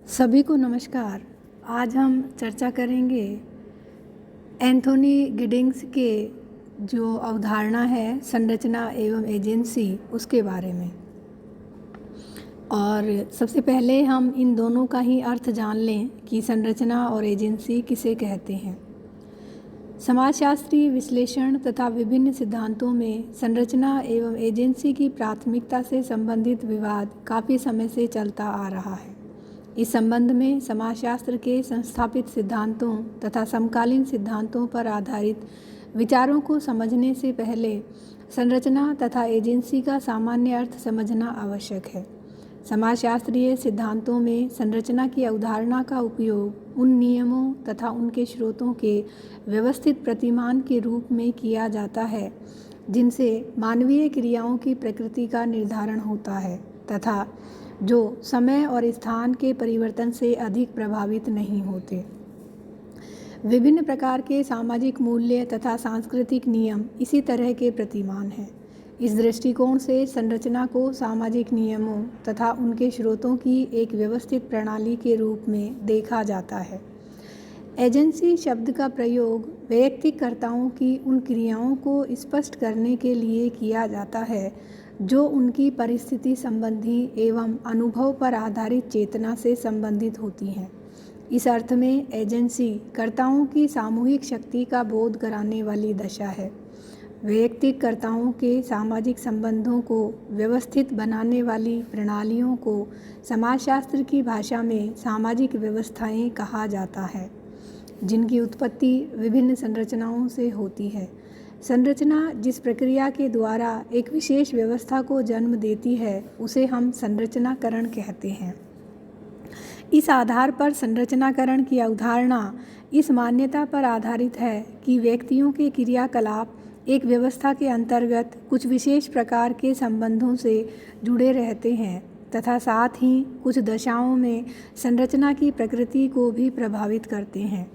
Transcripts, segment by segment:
सभी को नमस्कार। आज हम चर्चा करेंगे एंथोनी गिडिंग्स के जो अवधारणा है संरचना एवं एजेंसी उसके बारे में। और सबसे पहले हम इन दोनों का ही अर्थ जान लें कि संरचना और एजेंसी किसे कहते हैं। समाजशास्त्रीय विश्लेषण तथा विभिन्न सिद्धांतों में संरचना एवं एजेंसी की प्राथमिकता से संबंधित विवाद काफ़ी समय से चलता आ रहा है। इस संबंध में समाजशास्त्र के संस्थापित सिद्धांतों तथा समकालीन सिद्धांतों पर आधारित विचारों को समझने से पहले संरचना तथा एजेंसी का सामान्य अर्थ समझना आवश्यक है। समाजशास्त्रीय सिद्धांतों में संरचना की अवधारणा का उपयोग उन नियमों तथा उनके स्रोतों के व्यवस्थित प्रतिमान के रूप में किया जाता है जिनसे मानवीय क्रियाओं की प्रकृति का निर्धारण होता है तथा जो समय और स्थान के परिवर्तन से अधिक प्रभावित नहीं होते। विभिन्न प्रकार के सामाजिक मूल्य तथा सांस्कृतिक नियम इसी तरह के प्रतिमान हैं। इस दृष्टिकोण से संरचना को सामाजिक नियमों तथा उनके स्रोतों की एक व्यवस्थित प्रणाली के रूप में देखा जाता है। एजेंसी शब्द का प्रयोग वैयक्तिक कर्ताओं की उन क्रियाओं को स्पष्ट करने के लिए किया जाता है जो उनकी परिस्थिति संबंधी एवं अनुभव पर आधारित चेतना से संबंधित होती हैं। इस अर्थ में एजेंसी कर्ताओं की सामूहिक शक्ति का बोध कराने वाली दशा है। वैयक्तिक कर्ताओं के सामाजिक संबंधों को व्यवस्थित बनाने वाली प्रणालियों को समाजशास्त्र की भाषा में सामाजिक व्यवस्थाएं कहा जाता है, जिनकी उत्पत्ति विभिन्न संरचनाओं से होती है। संरचना जिस प्रक्रिया के द्वारा एक विशेष व्यवस्था को जन्म देती है उसे हम संरचनाकरण कहते हैं। इस आधार पर संरचनाकरण की अवधारणा इस मान्यता पर आधारित है कि व्यक्तियों के क्रियाकलाप एक व्यवस्था के अंतर्गत कुछ विशेष प्रकार के संबंधों से जुड़े रहते हैं तथा साथ ही कुछ दशाओं में संरचना की प्रकृति को भी प्रभावित करते हैं।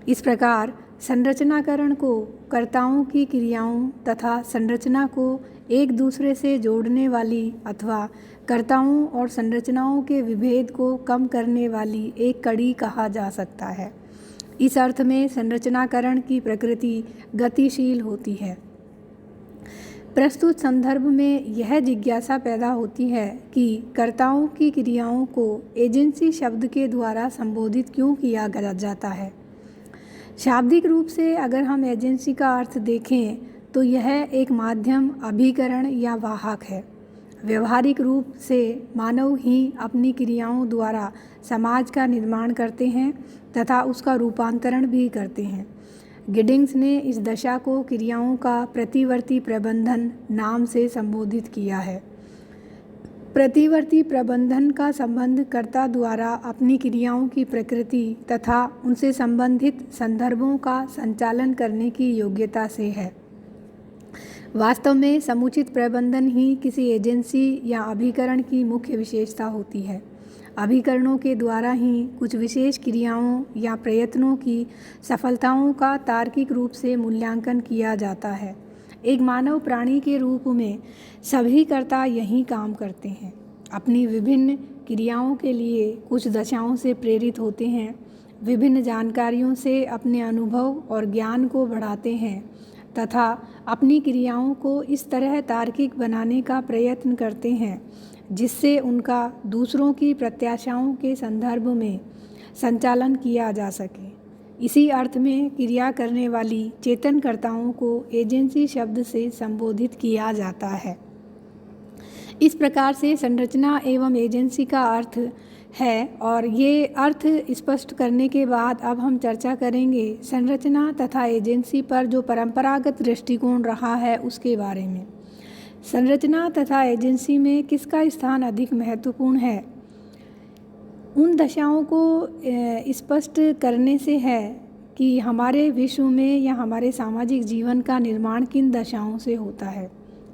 इस प्रकार संरचनाकरण को कर्ताओं की क्रियाओं तथा संरचना को एक दूसरे से जोड़ने वाली अथवा कर्ताओं और संरचनाओं के विभेद को कम करने वाली एक कड़ी कहा जा सकता है। इस अर्थ में संरचनाकरण की प्रकृति गतिशील होती है। प्रस्तुत संदर्भ में यह जिज्ञासा पैदा होती है कि कर्ताओं की क्रियाओं को एजेंसी शब्द के द्वारा संबोधित क्यों किया जाता है। शाब्दिक रूप से अगर हम एजेंसी का अर्थ देखें तो यह एक माध्यम, अभिकरण या वाहक है। व्यवहारिक रूप से मानव ही अपनी क्रियाओं द्वारा समाज का निर्माण करते हैं तथा उसका रूपांतरण भी करते हैं। गिडिंग्स ने इस दशा को क्रियाओं का प्रतिवर्ती प्रबंधन नाम से संबोधित किया है। प्रतिवर्ती प्रबंधन का संबंध कर्ता द्वारा अपनी क्रियाओं की प्रकृति तथा उनसे संबंधित संदर्भों का संचालन करने की योग्यता से है। वास्तव में समुचित प्रबंधन ही किसी एजेंसी या अभिकरण की मुख्य विशेषता होती है। अभिकरणों के द्वारा ही कुछ विशेष क्रियाओं या प्रयत्नों की सफलताओं का तार्किक रूप से मूल्यांकन किया जाता है। एक मानव प्राणी के रूप में सभी कर्ता यही काम करते हैं। अपनी विभिन्न क्रियाओं के लिए कुछ दशाओं से प्रेरित होते हैं, विभिन्न जानकारियों से अपने अनुभव और ज्ञान को बढ़ाते हैं तथा अपनी क्रियाओं को इस तरह तार्किक बनाने का प्रयत्न करते हैं जिससे उनका दूसरों की प्रत्याशाओं के संदर्भ में संचालन किया जा सके। इसी अर्थ में क्रिया करने वाली चेतनकर्ताओं को एजेंसी शब्द से संबोधित किया जाता है। इस प्रकार से संरचना एवं एजेंसी का अर्थ है और ये अर्थ स्पष्ट करने के बाद अब हम चर्चा करेंगे संरचना तथा एजेंसी पर जो परंपरागत दृष्टिकोण रहा है उसके बारे में। संरचना तथा एजेंसी में किसका स्थान अधिक महत्वपूर्ण है, उन दशाओं को स्पष्ट करने से है कि हमारे विश्व में या हमारे सामाजिक जीवन का निर्माण किन दशाओं से होता है,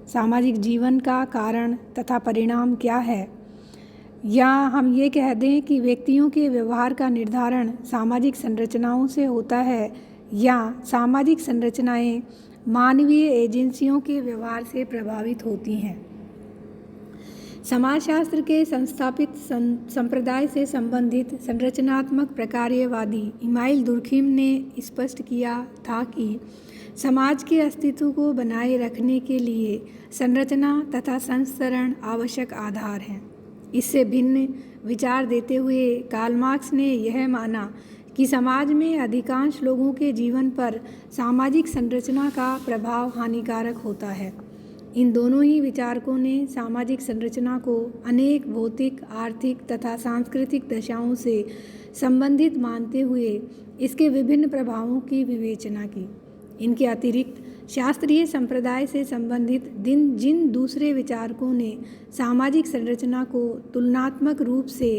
सामाजिक जीवन का कारण तथा परिणाम क्या है, या हम ये कह दें कि व्यक्तियों के व्यवहार का निर्धारण सामाजिक संरचनाओं से होता है या सामाजिक संरचनाएं मानवीय एजेंसियों के व्यवहार से प्रभावित होती हैं। समाजशास्त्र के संस्थापित संप्रदाय से संबंधित संरचनात्मक प्रकार्यवादी इमाइल दुर्खिम ने स्पष्ट किया था कि समाज के अस्तित्व को बनाए रखने के लिए संरचना तथा संस्तरण आवश्यक आधार हैं। इससे भिन्न विचार देते हुए कार्ल मार्क्स ने यह माना कि समाज में अधिकांश लोगों के जीवन पर सामाजिक संरचना का प्रभाव हानिकारक होता है। इन दोनों ही विचारकों ने सामाजिक संरचना को अनेक भौतिक, आर्थिक तथा सांस्कृतिक दशाओं से संबंधित मानते हुए इसके विभिन्न प्रभावों की विवेचना की। इनके अतिरिक्त शास्त्रीय संप्रदाय से संबंधित जिन दूसरे विचारकों ने सामाजिक संरचना को तुलनात्मक रूप से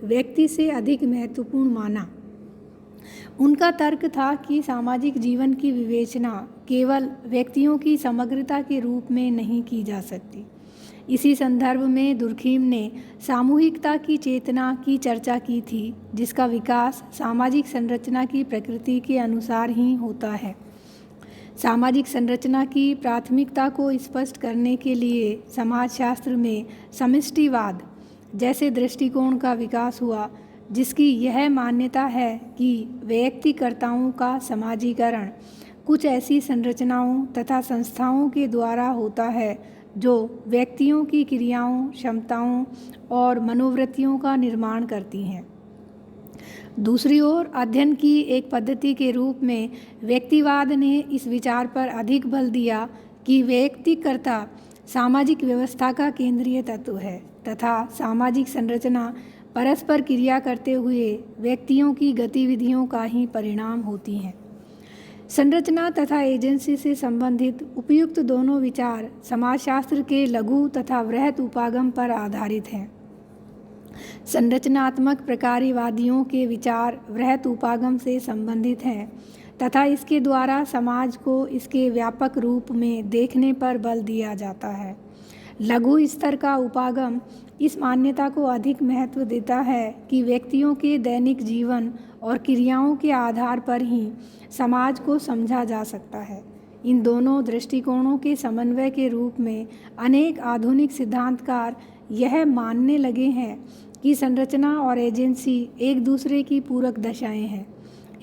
व्यक्ति से अधिक महत्वपूर्ण माना, उनका तर्क था कि सामाजिक जीवन की विवेचना केवल व्यक्तियों की समग्रता के रूप में नहीं की जा सकती। इसी संदर्भ में दुर्खिम ने सामूहिकता की चेतना की चर्चा की थी, जिसका विकास सामाजिक संरचना की प्रकृति के अनुसार ही होता है। सामाजिक संरचना की प्राथमिकता को स्पष्ट करने के लिए समाजशास्त्र में समष्टिवाद जैसे दृष्टिकोण का विकास हुआ, जिसकी यह मान्यता है कि व्यक्तिकर्ताओं का समाजीकरण कुछ ऐसी संरचनाओं तथा संस्थाओं के द्वारा होता है जो व्यक्तियों की क्रियाओं, क्षमताओं और मनोवृत्तियों का निर्माण करती हैं। दूसरी ओर अध्ययन की एक पद्धति के रूप में व्यक्तिवाद ने इस विचार पर अधिक बल दिया कि व्यक्तिकर्ता सामाजिक व्यवस्था का केंद्रीय तत्व है तथा सामाजिक संरचना परस्पर क्रिया करते हुए व्यक्तियों की गतिविधियों का ही परिणाम होती हैं। संरचना तथा एजेंसी से संबंधित उपयुक्त दोनों विचार समाजशास्त्र के लघु तथा वृहत उपागम पर आधारित हैं। संरचनात्मक प्रकार्यवादियों के विचार वृहत उपागम से संबंधित हैं तथा इसके द्वारा समाज को इसके व्यापक रूप में देखने पर बल दिया जाता है। लघु स्तर का उपागम इस मान्यता को अधिक महत्व देता है कि व्यक्तियों के दैनिक जीवन और क्रियाओं के आधार पर ही समाज को समझा जा सकता है। इन दोनों दृष्टिकोणों के समन्वय के रूप में अनेक आधुनिक सिद्धांतकार यह मानने लगे हैं कि संरचना और एजेंसी एक दूसरे की पूरक दशाएं हैं।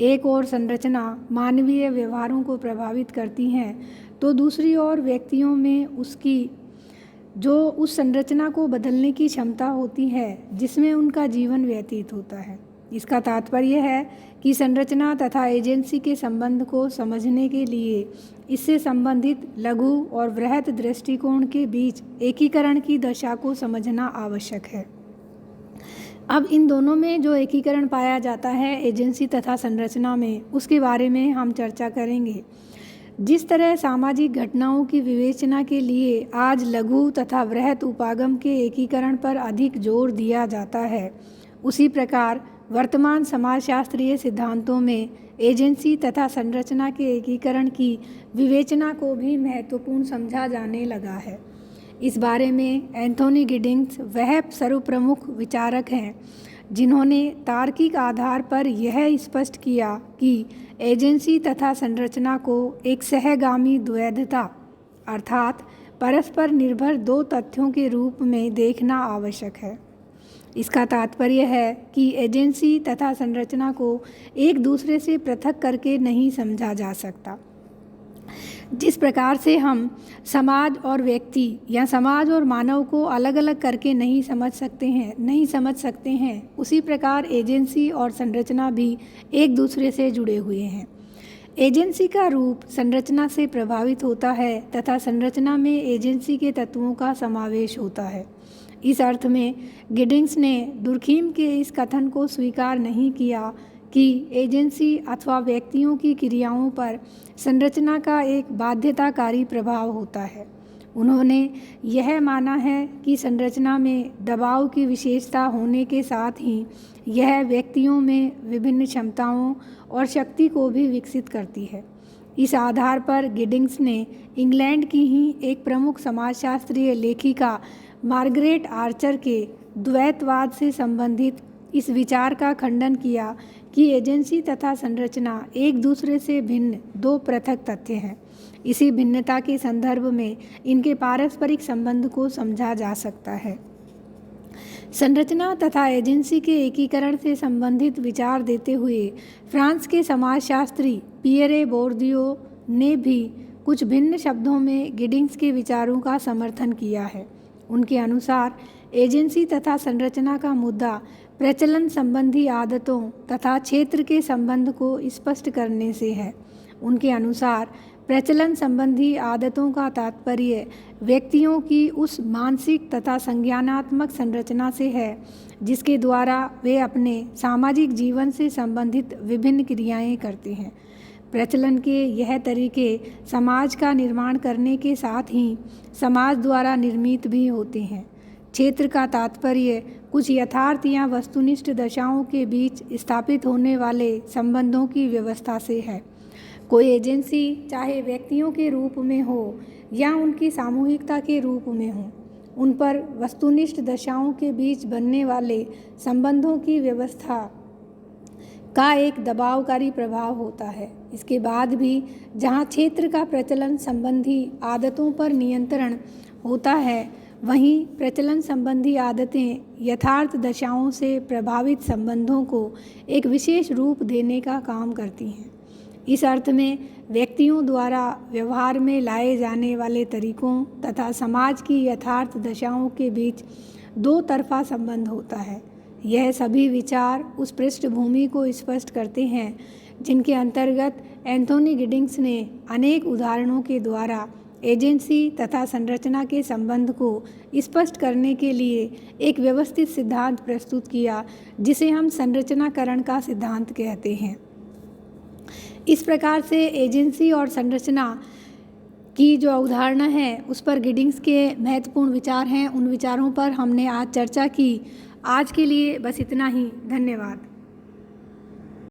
एक ओर संरचना मानवीय व्यवहारों को प्रभावित करती हैं, तो दूसरी ओर व्यक्तियों में उसकी जो उस संरचना को बदलने की क्षमता होती है जिसमें उनका जीवन व्यतीत होता है। इसका तात्पर्य है कि संरचना तथा एजेंसी के संबंध को समझने के लिए इससे संबंधित लघु और वृहत दृष्टिकोण के बीच एकीकरण की दशा को समझना आवश्यक है। अब इन दोनों में जो एकीकरण पाया जाता है एजेंसी तथा संरचना में, उसके बारे में हम चर्चा करेंगे। जिस तरह सामाजिक घटनाओं की विवेचना के लिए आज लघु तथा वृहत उपागम के एकीकरण पर अधिक जोर दिया जाता है, उसी प्रकार वर्तमान समाजशास्त्रीय सिद्धांतों में एजेंसी तथा संरचना के एकीकरण की विवेचना को भी महत्वपूर्ण समझा जाने लगा है। इस बारे में एंथोनी गिडिंग्स वह सर्वप्रमुख विचारक हैं जिन्होंने तार्किक आधार पर यह स्पष्ट किया कि एजेंसी तथा संरचना को एक सहगामी द्वैधता अर्थात परस्पर निर्भर दो तथ्यों के रूप में देखना आवश्यक है। इसका तात्पर्य है कि एजेंसी तथा संरचना को एक दूसरे से पृथक करके नहीं समझा जा सकता। जिस प्रकार से हम समाज और व्यक्ति या समाज और मानव को अलग अलग करके नहीं समझ सकते हैं, उसी प्रकार एजेंसी और संरचना भी एक दूसरे से जुड़े हुए हैं। एजेंसी का रूप संरचना से प्रभावित होता है तथा संरचना में एजेंसी के तत्वों का समावेश होता है। इस अर्थ में गिडिंग्स ने दुर्खिम के इस कथन को स्वीकार नहीं किया कि एजेंसी अथवा व्यक्तियों की क्रियाओं पर संरचना का एक बाध्यताकारी प्रभाव होता है। उन्होंने यह माना है कि संरचना में दबाव की विशेषता होने के साथ ही यह व्यक्तियों में विभिन्न क्षमताओं और शक्ति को भी विकसित करती है। इस आधार पर गिडिंग्स ने इंग्लैंड की ही एक प्रमुख समाजशास्त्रीय लेखिका मार्गरेट आर्चर के द्वैतवाद से संबंधित इस विचार का खंडन किया कि एजेंसी तथा संरचना एक दूसरे से भिन्न दो पृथक तथ्य हैं। इसी भिन्नता के संदर्भ में इनके पारस्परिक संबंध को समझा जा सकता है। संरचना तथा एजेंसी के एकीकरण से संबंधित विचार देते हुए फ्रांस के समाजशास्त्री पियरे बोर्दियो ने भी कुछ भिन्न शब्दों में गिडिंग्स के विचारों का समर्थन किया है। उनके अनुसार एजेंसी तथा संरचना का मुद्दा प्रचलन संबंधी आदतों तथा क्षेत्र के संबंध को स्पष्ट करने से है। उनके अनुसार प्रचलन संबंधी आदतों का तात्पर्य व्यक्तियों की उस मानसिक तथा संज्ञानात्मक संरचना से है जिसके द्वारा वे अपने सामाजिक जीवन से संबंधित विभिन्न क्रियाएं करते हैं। प्रचलन के यह तरीके समाज का निर्माण करने के साथ ही समाज द्वारा निर्मित भी होते हैं। क्षेत्र का तात्पर्य कुछ यथार्थ या वस्तुनिष्ठ दशाओं के बीच स्थापित होने वाले संबंधों की व्यवस्था से है। कोई एजेंसी चाहे व्यक्तियों के रूप में हो या उनकी सामूहिकता के रूप में हो, उन पर वस्तुनिष्ठ दशाओं के बीच बनने वाले संबंधों की व्यवस्था का एक दबावकारी प्रभाव होता है। इसके बाद भी जहाँ क्षेत्र का प्रचलन संबंधी आदतों पर नियंत्रण होता है, वहीं प्रचलन संबंधी आदतें यथार्थ दशाओं से प्रभावित संबंधों को एक विशेष रूप देने का काम करती हैं। इस अर्थ में व्यक्तियों द्वारा व्यवहार में लाए जाने वाले तरीकों तथा समाज की यथार्थ दशाओं के बीच दो तरफा संबंध होता है। यह सभी विचार उस पृष्ठभूमि को स्पष्ट करते हैं जिनके अंतर्गत एंथोनी गिडिंग्स ने अनेक उदाहरणों के द्वारा एजेंसी तथा संरचना के संबंध को स्पष्ट करने के लिए एक व्यवस्थित सिद्धांत प्रस्तुत किया, जिसे हम संरचनाकरण का सिद्धांत कहते हैं। इस प्रकार से एजेंसी और संरचना की जो अवधारणा है उस पर गिडिंग्स के महत्वपूर्ण विचार हैं। उन विचारों पर हमने आज चर्चा की। आज के लिए बस इतना ही। धन्यवाद।